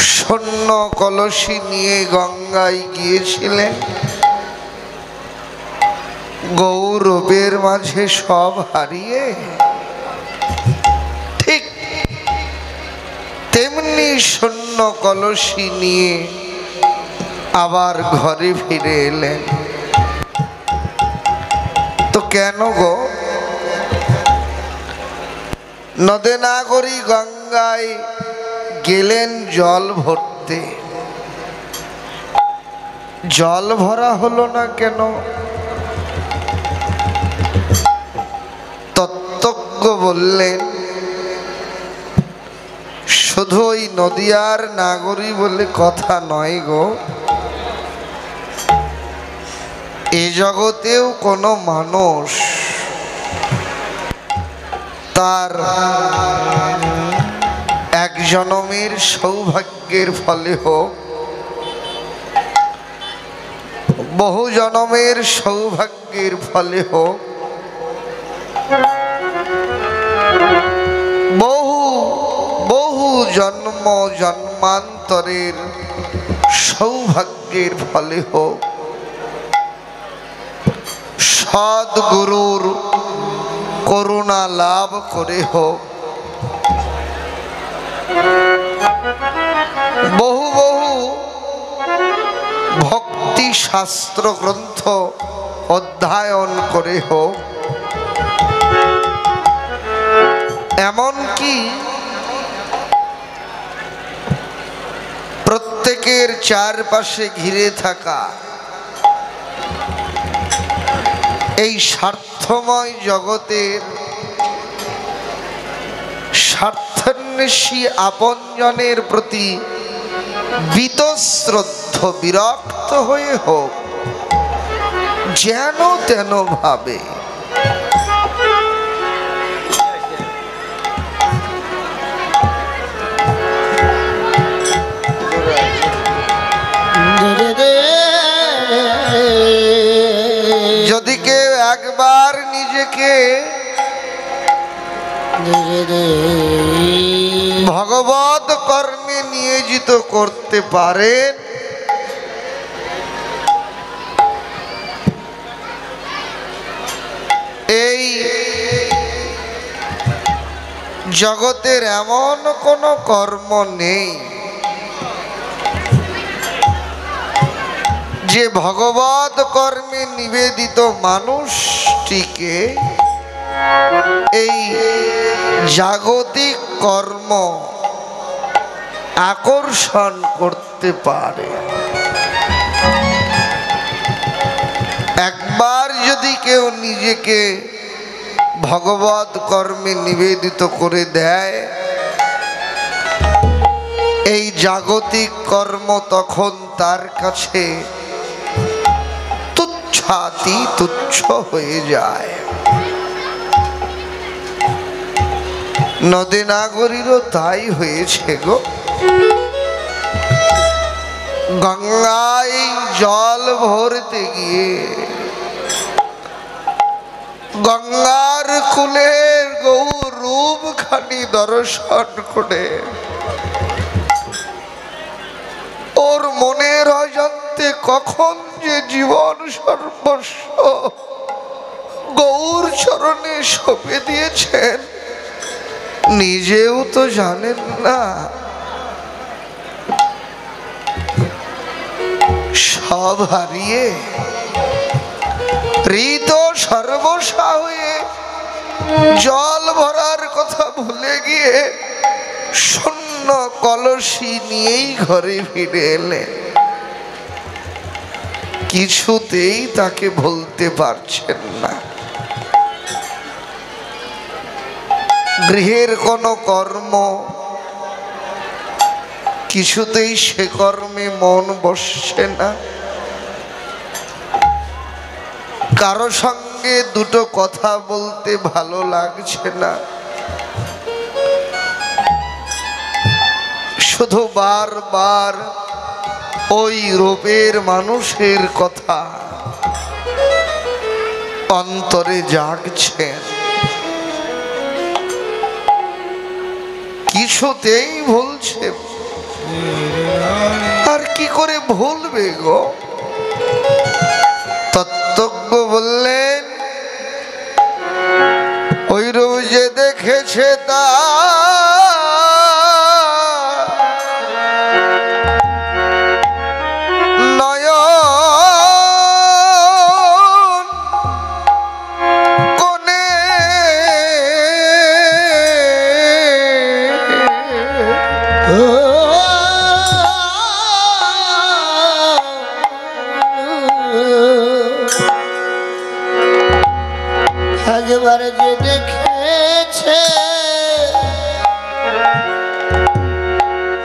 শূন্য কলসি নিয়ে গঙ্গায় গিয়েছিলেন। গৌরবের মাঝে সব হারিয়ে ঠিক তেমনি শূন্য কলসি নিয়ে আবার ঘরে ফিরে এলেন। তো কেন গো? নদে নাগরী গঙ্গায় গেলেন জল ভরতে, জল ভরা হলো না কেন? তত্ত্বজ্ঞ বললেন শুধু ওই নদিয়ার নাগরী বলে কথা নয় গো, এ জগতেও কোনো মানুষ তার এক জনমের সৌভাগ্যের ফলে হোক, বহু জনমের সৌভাগ্যের ফলে হোক, বহু বহু জন্ম জন্মান্তরের সৌভাগ্যের ফলে হোক, সদ্গুরুর করুণা লাভ করে হোক, বহু বহু ভক্তি শাস্ত্র গ্রন্থ অধ্যয়ন করে হোক, এমনকি প্রত্যেকের চারপাশে ঘিরে থাকা এই স্বার্থময় জগতের স্বার্থান্বেষী আপনজনের প্রতি বীতশ্রদ্ধ বিরক্ত হয়ে হোক, যেন তেন ভাবে যদি কেউ একবার নিজেকে ভগবত কর্মে নিয়োজিত করতে পারেন, এই জগতের এমন কোনো কর্ম নেই যে ভগবত কর্মে নিবেদিত মানুষটিকে এই জাগতিক কর্ম আকর্ষণ করতে পারে। একবার যদি কেউ নিজেকে ভগবত কর্মে নিবেদিত করে দেয়, এই জাগতিক কর্ম তখন তার কাছে তুচ্ছাতি তুচ্ছ হয়ে যায়। নদী নাগরীরও তাই হয়েছে গো। গঙ্গায় জল ভরতে গিয়ে গঙ্গার কুলের গৌর রূপ খানি দর্শন করে ওর মনের অজান্তে কখন যে জীবন সর্বস্ব গৌর চরণে সঁপে দিয়েছেন নিজেও তো জানেন না। সব হারিয়ে হৃদ সর্বস্বা হয়ে জল ভরার কথা ভুলে গিয়ে শূন্য কলসি নিয়েই ঘরে ফিরে এলেন। কিছুতেই তাকে ভুলতে পারছেন না। গৃহের কোনো কর্ম কিছুতেই সে কর্মে মন বসছে না। কারো সঙ্গে দুটো কথা বলতে ভালো লাগছে না। শুধু বারবার ওই রূপের মানুষের কথা অন্তরে জাগছে। কিছুতেই ভুলছে ভুলবে গো? তত্ত্বজ্ঞ বললেন ওই রূপ যে দেখেছে তা একবার যে দেখেছে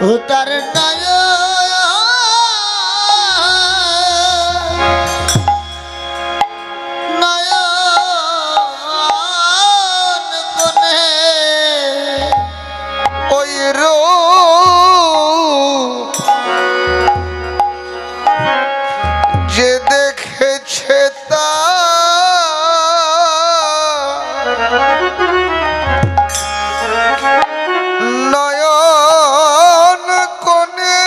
ও তার নয়ন কোণে ওই রূপ যে দেখেছে তা নয়ন কোণে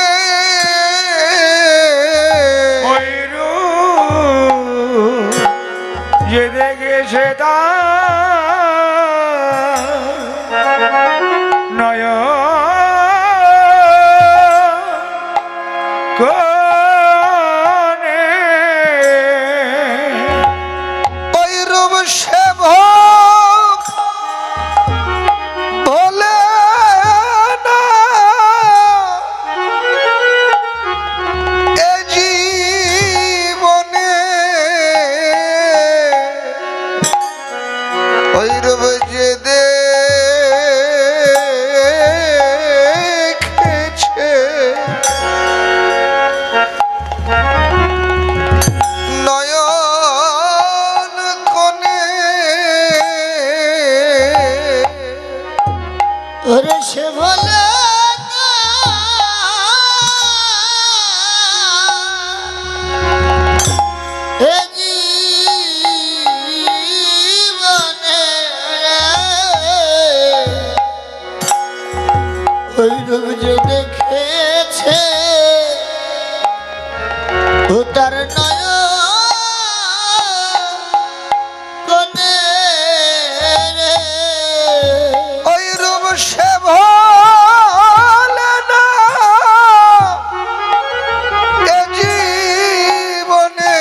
ওই রূপ যে দেখেছে তা নয়ন কোণে ওই রূপ সে ভোলে না এ জীবনে ওই রূপ যে দেখেছে নয়ন কোণে ওরে সে বলে এ জীবনে ওই রূপ যে দেখেছে ও তার ওই রূপ সে ভোলে না এ জীবনে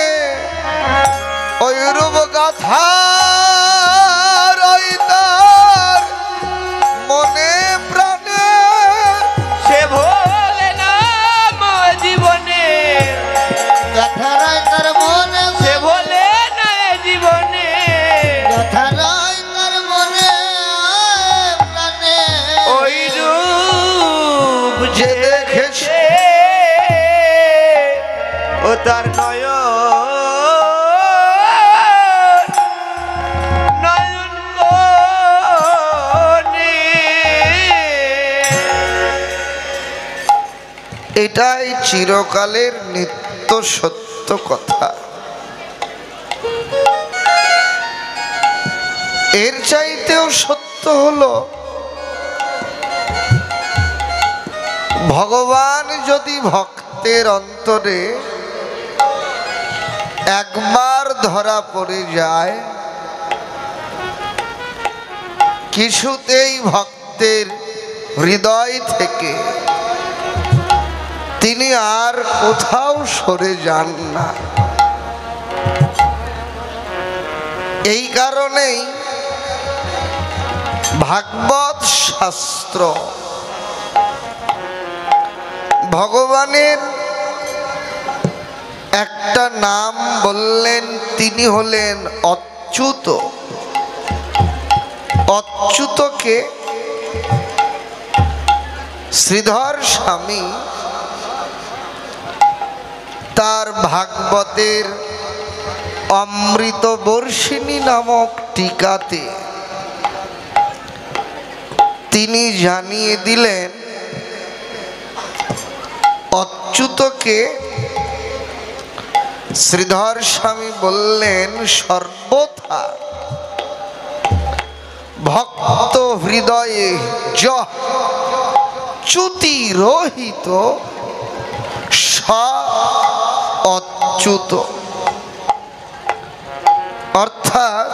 ওই রূপ গাথা তার মনে প্রাণে সে ভোলে না জীবনে গাথারায় তার মনে সে ভোলে না জীবনে গাথারায় তার মনে প্রাণে ওই রূপ যে দেখেছে ও তার নয়ন কোণে এটাই চিরকালের নিত্য সত্য কথা। এর চাইতেও সত্য হলো ভগবান যদি ভক্তের অন্তরে একবার ধরা পড়ে যায় কিছুতেই ভক্তের হৃদয় থেকে তিনি আর কোথাও সরে যান না। এই কারণেই ভাগবত শাস্ত্র ভগবানের একটা নাম বললেন, তিনি হলেন অচ্যুত। অচ্যুতকে শ্রীধর স্বামী তার ভাগবতের অমৃত বর্ষিণী নামক টিকাতে তিনি জানিয়ে দিলেন অচ্যুতকে শ্রীধর স্বামী বললেন সর্বথা ভক্ত হৃদয়ে চ্যুতি রহিত অচ্যুত, অর্থাৎ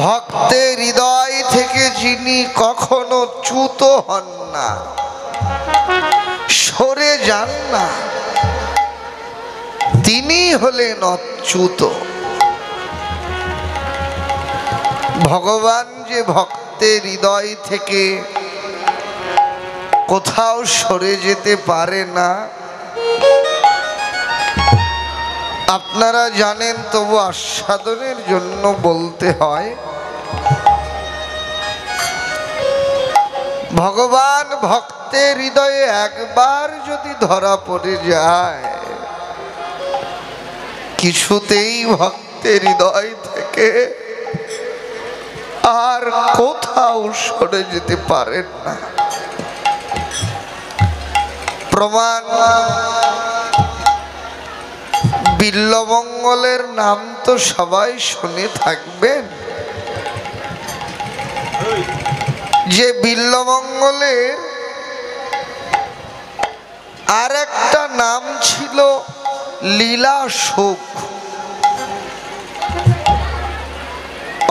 ভক্তের হৃদয় থেকে যিনি কখনো চ্যুত হন না, সরে যান না, তিনি হলেন অচ্যুত। ভগবান যে ভক্তের হৃদয় থেকে কোথাও সরে যেতে পারে না আপনারা জানেন, তবু আস্বাদনের জন্য বলতে হয়। ভগবান ভক্তের হৃদয়ে একবার যদি ধরা পড়ে যায়, কিছুতেই ভক্তের হৃদয় থেকে আর কোথাও সরে যেতে পারেন না। প্রমাণ, বিল্বমঙ্গলের নাম তো সবাই শুনে থাকবেন। যে বিল্বমঙ্গলের আর একটা নাম ছিল লীলা সুখ।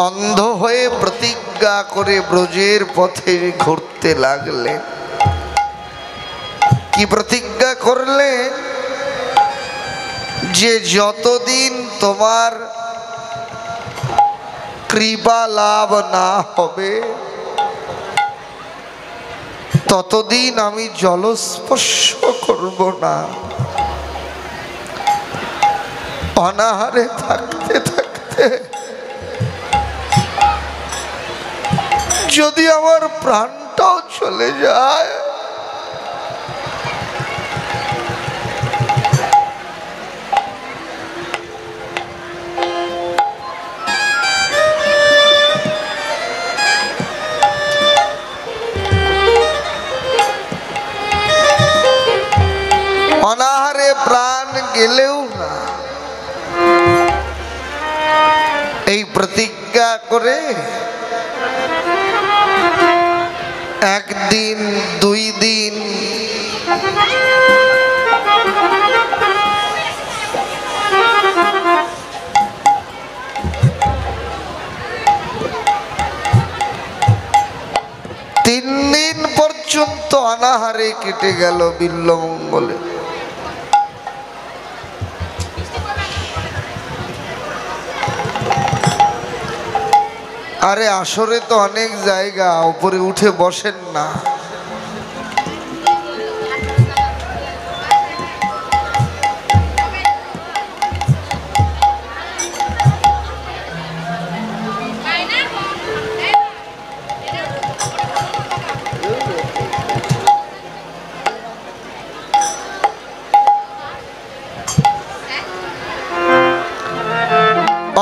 অন্ধ হয়ে প্রতিজ্ঞা করে ব্রজের পথে ঘুরতে লাগলেন। কি প্রতিজ্ঞা করলেন? যে যতদিন তোমার কৃপা লাভ না হবে ততদিন আমি জলস্পর্শ করব না। অনাহারে থাকতে থাকতে যদি আমার প্রাণটাও চলে যায়, অনাহারে প্রাণ গেলেও না, এই প্রতিজ্ঞা করে একদিন, 2 দিন, 3 দিন পর্যন্ত অনাহারে কেটে গেল বিল্বমঙ্গলে। আরে আসরে তো অনেক জায়গা, উপরে উঠে বসেন না।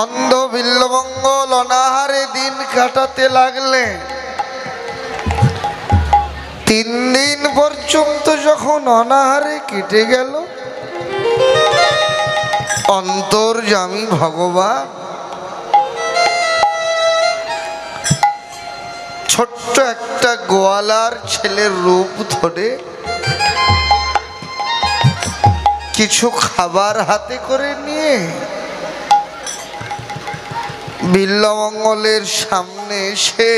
অন্ধ বিল্বমঙ্গল অনাহারে দিন কাটাতে লাগলেন। 3 দিন পর্যন্ত যখন অনাহারে কেটে গেল, অন্তর্যামী ভগবান ছোট্ট একটা গোয়ালার ছেলের রূপ ধরে কিছু খাবার হাতে করে নিয়ে বিল্বমঙ্গলের সামনে এসে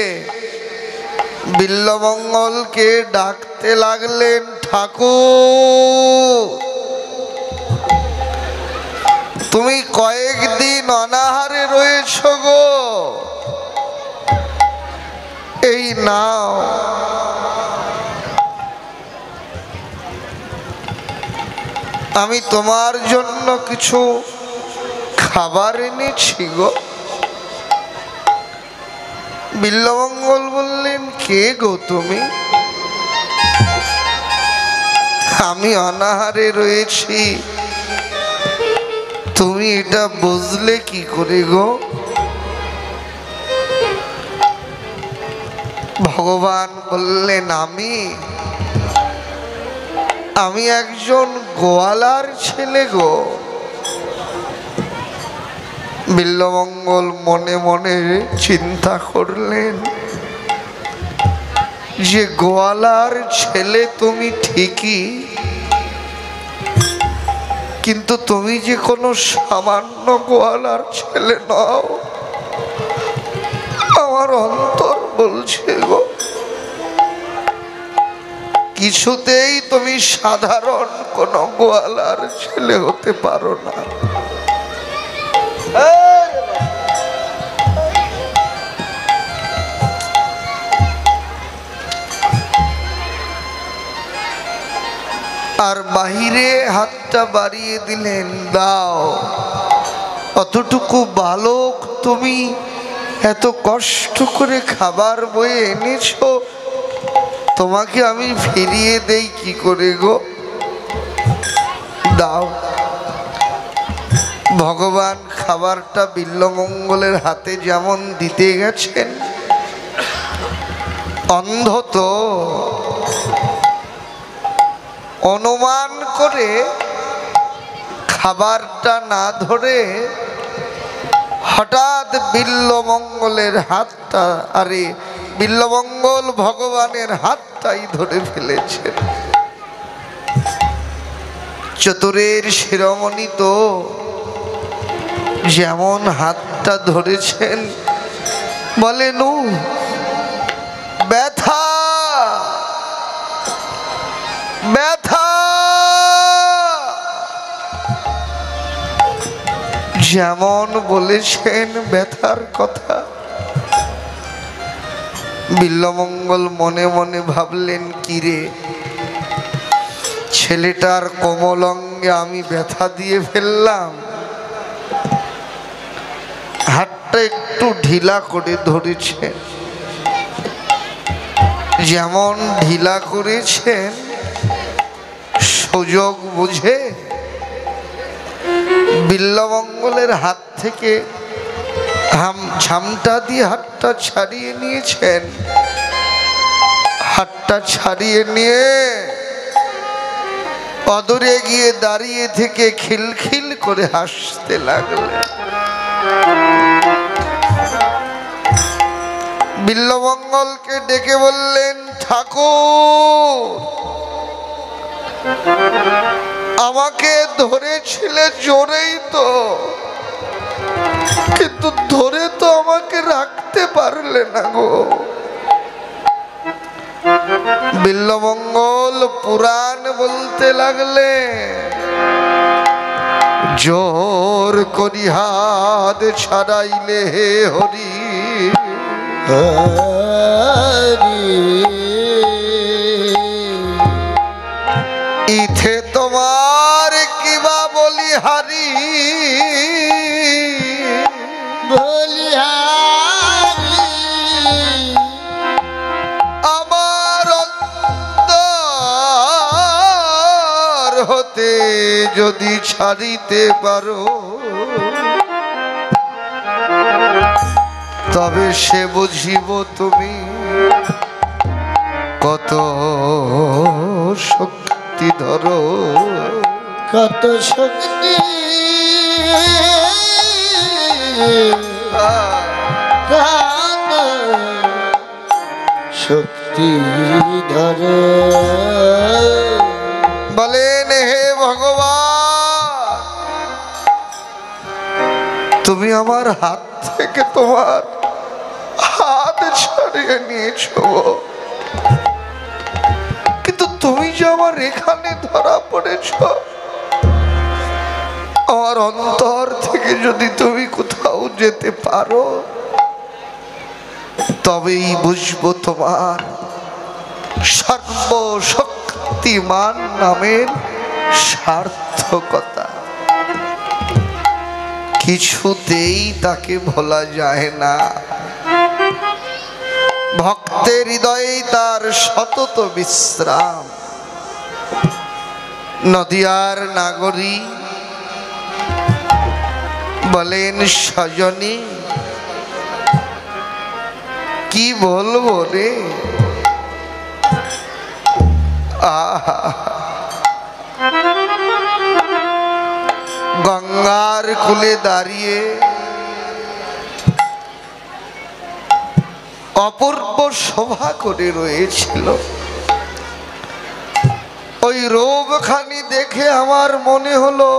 বিল্বমঙ্গলকে ডাকতে লাগলেন, ঠাকুর তুমি কয়েকদিন অনাহারে রয়েছ গো, এই নাও। আমি তোমার জন্য কিছু খাবার এনেছি গো। বিল্বমঙ্গল বললেন, কে গো তুমি? আমি অনাহারে রয়েছি, তুমি এটা বুঝলে কি করে গো? ভগবান বললেন, আমি একজন গোয়ালার ছেলে গো। বিল্বমঙ্গল মনে মনে চিন্তা করলেন যে গোয়ালার ছেলে তুমি ঠিকই, কিন্তু তুমি যে কোনো সামান্য গোয়ালার ছেলে নও, আমার অন্তর বলছে গো কিছুতেই তুমি সাধারণ কোনো গোয়ালার ছেলে হতে পারো না। আর বাহিরে হাতটা বাড়িয়ে দিলেন, দাও। অতটুকু বালক তুমি এত কষ্ট করে খাবার বয়ে এনেছো, তোমাকে আমি ফিরিয়ে দেই কি করে গো? দাও। ভগবান খাবারটা বিল্বমঙ্গলের হাতে যেমন দিতে গেছেন, অন্ধ তো অনুমান করে খাবারটা না ধরে হঠাৎ বিল্বমঙ্গলের হাতটা, আরে বিল্বমঙ্গল ভগবানের হাতটাই ধরে ফেলেছেন। চতুরের শিরোমণি তো যেমন হাতটা ধরেছেন, বলেন ব্যথা ব্যথা, যেমন বলেছেন ব্যথার কথা। বিল্বমঙ্গল মনে মনে ভাবলেন, কিরে ছেলেটার কোমল অঙ্গে আমি ব্যথা দিয়ে ফেললাম। হাতটা একটু ঢিলা করে ধরেছেন, যেমন ঢিলা করেছেন সুযোগ বুঝে বিল্বমঙ্গলের হাত থেকে ঝামটা দিয়ে হাতটা ছাড়িয়ে নিয়েছেন। হাতটা ছাড়িয়ে নিয়ে অদূরে গিয়ে দাঁড়িয়ে থেকে খিলখিল করে হাসতে লাগলেন। বিল্বমঙ্গলকে ডেকে বললেন, ঠাকুর আমাকে ধরেছিলে জোরেই তো, কিন্তু ধরে তো আমাকে রাখতে পারলে না গো। বিল্বমঙ্গল পুরাণ বলতে লাগলে, জোর করি হাত ছাড়াইলে হে হরি, ইথে তোমার কিবা বলিহারি, বলিহারি আমার অন্তর হতে যদি ছাড়িতে পারো, তবে সে বুঝিব তুমি কত শক্তি ধরো, কত শক্তি, কত শক্তি ধরে। বলেন, হে ভগবান তুমি আমার হাত থেকে তোমার হাত ছাড়িয়ে নিয়েছো, কিন্তু তুমি যে আমার এখানে ধরা পড়েছ, আমার অন্তর থেকে যদি তুমি কোথাও যেতে পারো, তবেই বুঝবো তোমার সর্বশক্তিমান নামের সার্থকতা। কিছুতেই তাকে ভোলা যায় না। ভক্তের হৃদয়ে তার সতত বিশ্রাম। নদিয়ার নাগরী বলেন, সজনী কি বলবো রে, আহা গঙ্গার কূলে দাঁড়িয়ে অপূর্ব শোভা করে রয়েছিল। ওই ওই রূপখানি দেখে আমার মনে হলো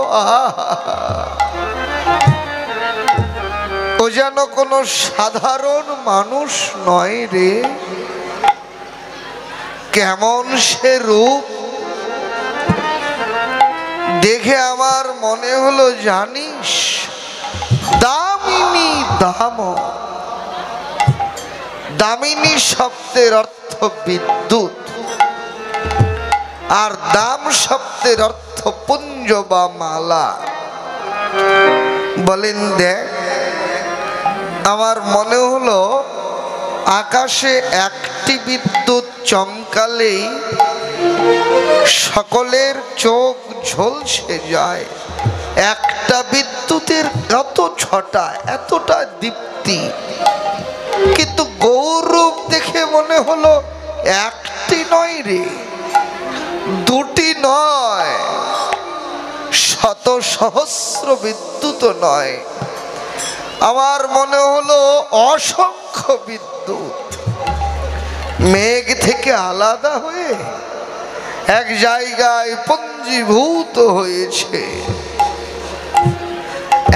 ও যেন কোনো সাধারণ মানুষ নয় রে। কেমন সে রূপ দেখে আমার মনে হলো জানিস, দামিনী দাম। দামিনী শব্দের অর্থ বিদ্যুৎ, আর দাম শব্দের অর্থ পুঞ্জ বা মালা। বলেন দেখ, আমার মনে হলো আকাশে একটি বিদ্যুৎ চমকালেই সকলের চোখ ঝলসে যায়। একটা বিদ্যুতের এত ছটা, এতটা দীপ্তি। কিন্তু গৌরূপ দেখে মনে হলো একটি নয় রে, দুটি নয়, শত সহস্র বিদ্যুৎ নয়, আমার মনে হলো অসংখ্য বিদ্যুৎ মেঘ থেকে আলাদা হয়ে এক জায়গায় পঞ্জীভূত হয়েছে।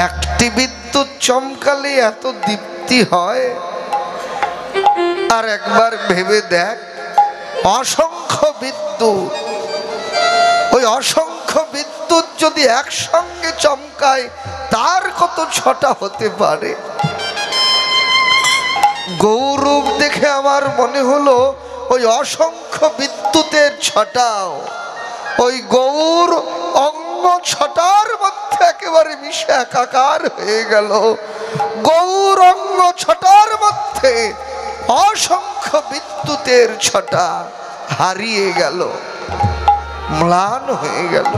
একটি বিদ্যুৎ চমকালে এত দীপ্তি হয়, আর একবার ভেবে দেখ অসংখ্য বিদ্যুৎ, ওই অসংখ্য বিদ্যুৎ যদি একসঙ্গে চমকায় তার কত ছটা হতে পারে। গৌরূপ দেখে আমার মনে হলো ওই অসংখ্য বিদ্যুতের ছটাও ওই গৌর অঙ্গ ছটার মধ্যে একেবারে মিশে একাকার হয়ে গেল। গৌর অঙ্গ ছটার মধ্যে অসংখ্য বিদ্যুতের ছটা হারিয়ে গেল, ম্লান হয়ে গেল।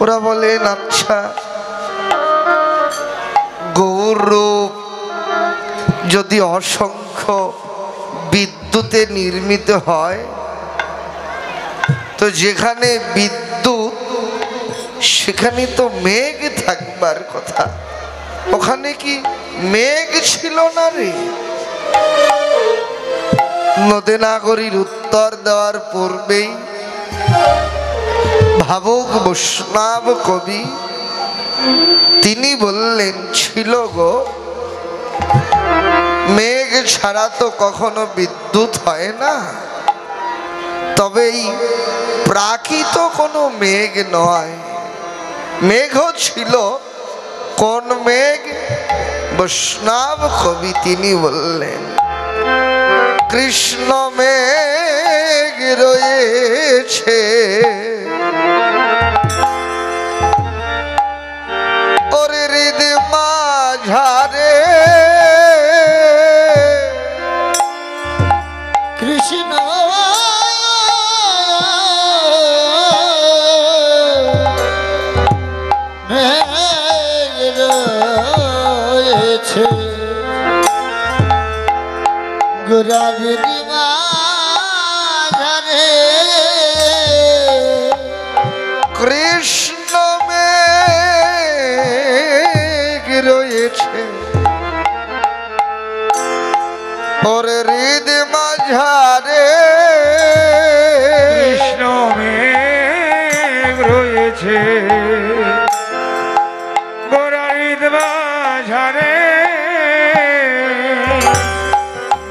ওরা বলেন, আচ্ছা গৌরূপ যদি অসংখ্য বিদ্যুতে নির্মিত হয়, তো যেখানে বিদ্যুৎ সেখানে তো মেঘ থাকবার কথা, ওখানে কি মেঘ ছিল না রে? নদেনাগরীর উত্তর দেওয়ার পূর্বেই ভাবুক বৈষ্ণব কবি তিনি বললেন, ছিল গো, মেঘ ছাড়া তো কখনো বিদ্যুৎ হয় না। তবে এই প্রাকৃত কোনো মেঘ নয়, মেঘও ছিল। কোন মেঘ? বৈষ্ণব কবি তিনি বললেন, কৃষ্ণ মেঘ রয়েছে ওরে হৃদ মাঝারে, কৃষ্ণ রয়েছে গোরার দিমাঝারে, কৃষ্ণ মেঘ রয়েছে ওরে হৃদ মাঝারে, কৃষ্ণ মেঘ রয়েছে গোরারিদ মাঝারে।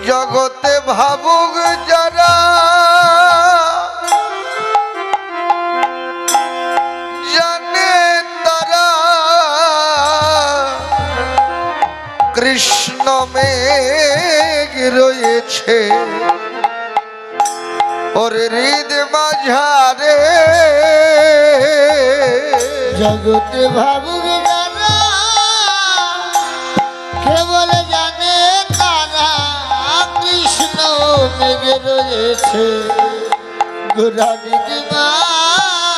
জগতে ভাবুক যারা জানে তারা, কৃষ্ণ মেঘ রয়েছে ওরে হৃদ মাঝারে। জগতে ভাবুক যারা কেবল জানে তারা, কৃষ্ণ মেঘে রয়েছে গোরার দিমাঝারে।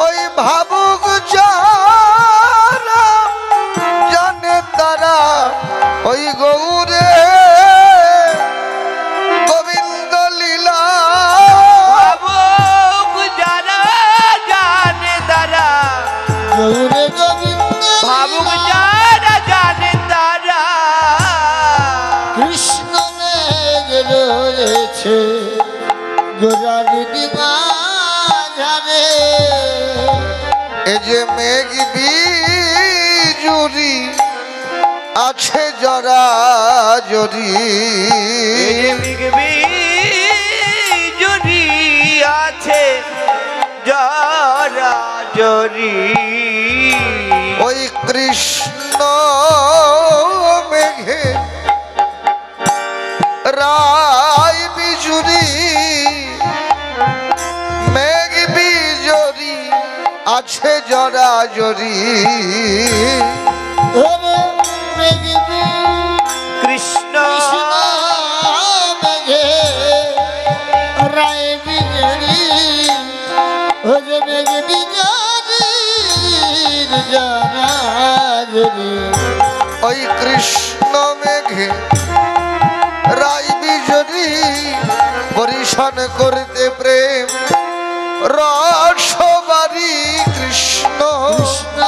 ওই ভাবুক যারা জানে তারা ওই গৌরে গোবিন্দ লীলা, ভাবুক যারা জানে তারা, গৌরে গোবিন্দ ভাবুক যারা জানে তারা, কৃষ্ণ মেঘে রয়েছে গোরারি মাঝারে এ যে মেঘ বিজুরি আছে জরা জরি জরি আছে জরা জরি ওই কৃষ্ণ মেঘে রায় বিজুরি মেঘ বিজরি আছে জরা জরি ওরে মেঘবি কৃষ্ণ কৃষ্ণ মেঘে রায় বিজড়ি ওরে মেঘবি জারি ওই কৃষ্ণ মেঘে রায় বিজরি পরিশন করতে প্রেম রসবারি কৃষ্ণ কৃষ্ণ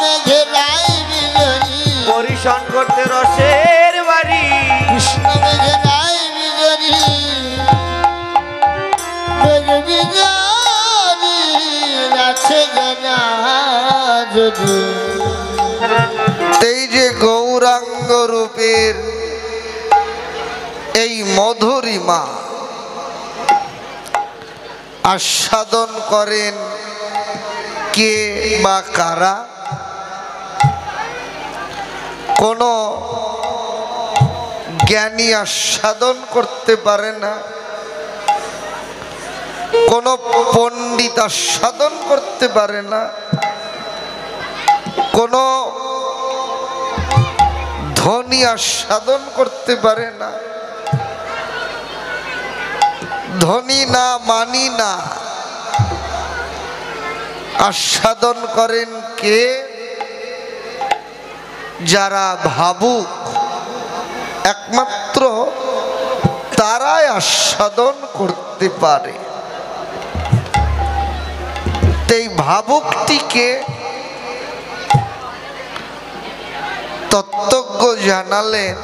মেঘে রায় বিজড়ি পরিশন করতে রসের বাড়ি কৃষ্ণ মেঘে রায় বিজড়ি মেঘ বিজড়ি আছে জানাজরি এই যে গৌরাঙ্গ রূপের এই মধুরিমা আস্বাদন করেন কে বা কারা? কোন জ্ঞানী আস্বাদন করতে পারে না, কোন পণ্ডিত আস্বাদন করতে পারে না, কোন ধনী আস্বাদন করতে পারে না। ধনী না মানি না, আস্বাদন করেন কে? যারা ভাবুক একমাত্র তারাই আস্বাদন করতে পারে। এই ভাবুকটিকে তত্ত্বজ্ঞ জানালেন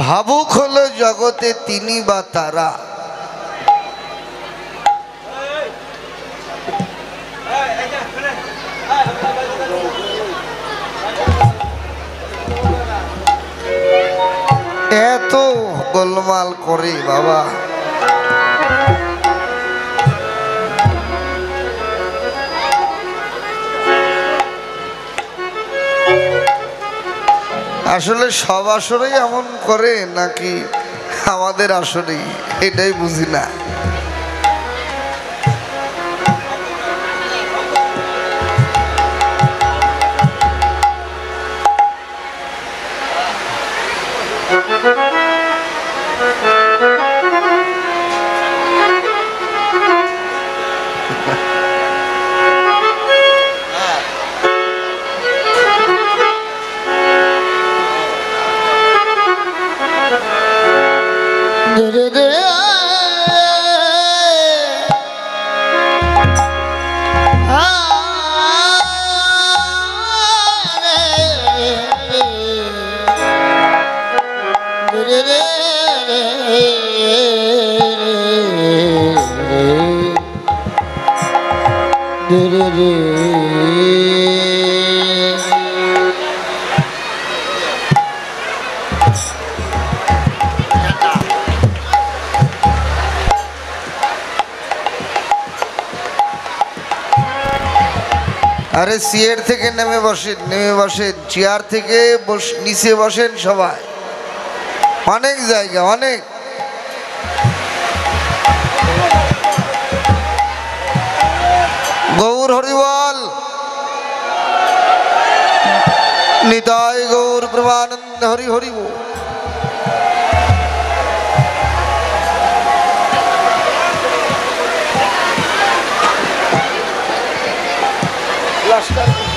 ভাবুক হলো জগতে তিনি বা তারা এত গোলমাল করে বাবা। আসলে সব আসরেই এমন করে নাকি আমাদের আসরেই, এটাই বুঝি না। ধীরে ধীরে আরে সিয়ের থেকে নেমে বসেন, চেয়ার থেকে নিচে বসেন সবাই। অনেক জায়গা, অনেক। গৌর হরিবল, নিতাই গৌর প্রেমানন্দ হরি হরি বল। Last time.